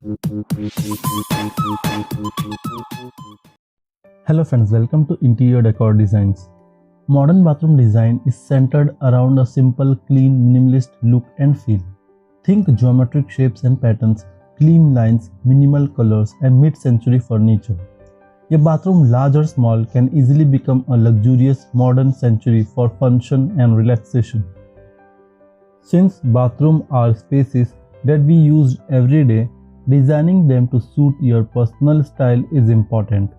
Hello friends, welcome to Interior Decor Designs. Modern bathroom design is centered around a simple, clean, minimalist look and feel. Think geometric shapes and patterns, clean lines, minimal colors, and mid-century furniture. A bathroom, large or small, can easily become a luxurious modern sanctuary for function and relaxation. Since bathrooms are spaces that we use every day, designing them to suit your personal style is important.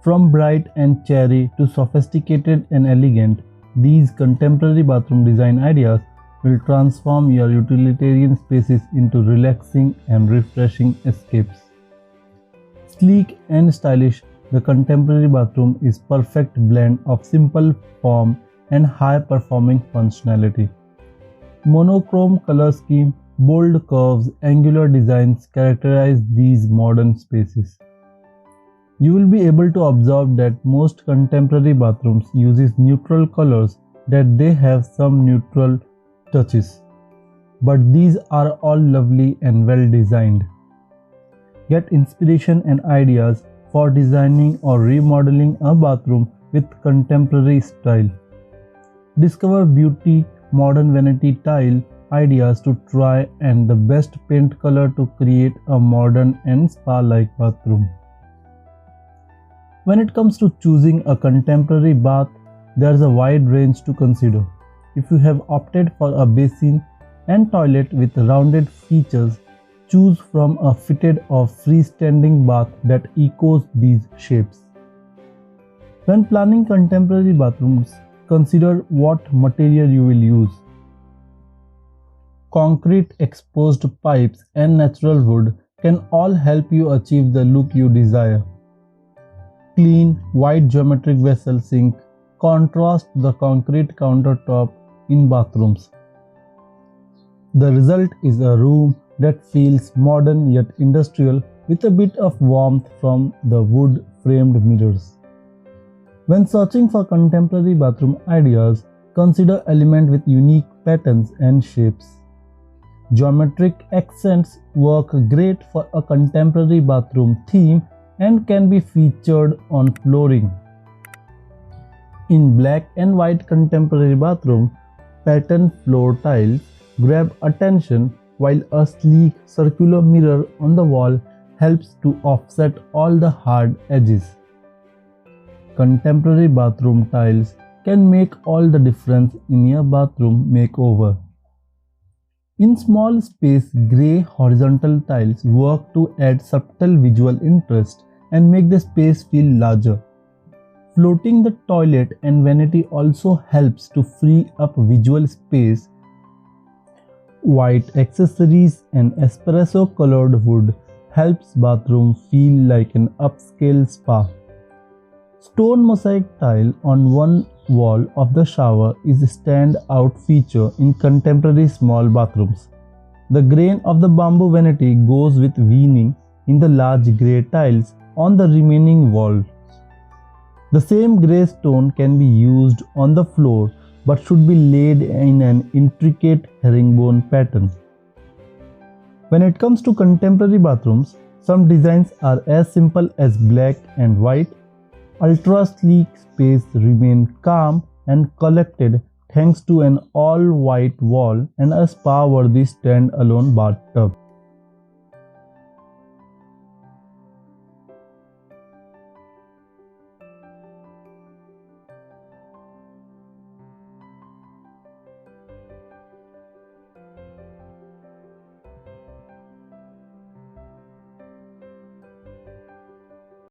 From bright and cheery to sophisticated and elegant, these contemporary bathroom design ideas will transform your utilitarian spaces into relaxing and refreshing escapes. Sleek and stylish, the contemporary bathroom is perfect blend of simple form and high-performing functionality. Monochrome color scheme, bold curves, angular designs characterize these modern spaces. You will be able to observe that most contemporary bathrooms uses neutral colors, that they have some neutral touches. But these are all lovely and well designed. Get inspiration and ideas for designing or remodeling a bathroom with contemporary style. Discover beauty, modern vanity tile ideas to try and the best paint color to create a modern and spa-like bathroom. When it comes to choosing a contemporary bath, there is a wide range to consider. If you have opted for a basin and toilet with rounded features, choose from a fitted or freestanding bath that echoes these shapes. When planning contemporary bathrooms, consider what material you will use. Concrete, exposed pipes, and natural wood can all help you achieve the look you desire. Clean, white geometric vessel sink contrast the concrete countertop in bathrooms. The result is a room that feels modern yet industrial with a bit of warmth from the wood-framed mirrors. When searching for contemporary bathroom ideas, consider elements with unique patterns and shapes. Geometric accents work great for a contemporary bathroom theme and can be featured on flooring. In black and white contemporary bathroom, patterned floor tiles grab attention, while a sleek circular mirror on the wall helps to offset all the hard edges. Contemporary bathroom tiles can make all the difference in your bathroom makeover. In small space, grey horizontal tiles work to add subtle visual interest and make the space feel larger. Floating the toilet and vanity also helps to free up visual space. White accessories and espresso colored wood helps bathroom feel like an upscale spa. Stone mosaic tile on one wall of the shower is a stand-out feature in contemporary small bathrooms. The grain of the bamboo vanity goes with veining in the large grey tiles on the remaining wall. The same grey stone can be used on the floor but should be laid in an intricate herringbone pattern. When it comes to contemporary bathrooms, some designs are as simple as black and white. Ultra sleek space remain calm and collected thanks to an all-white wall and a spa-worthy stand-alone bathtub.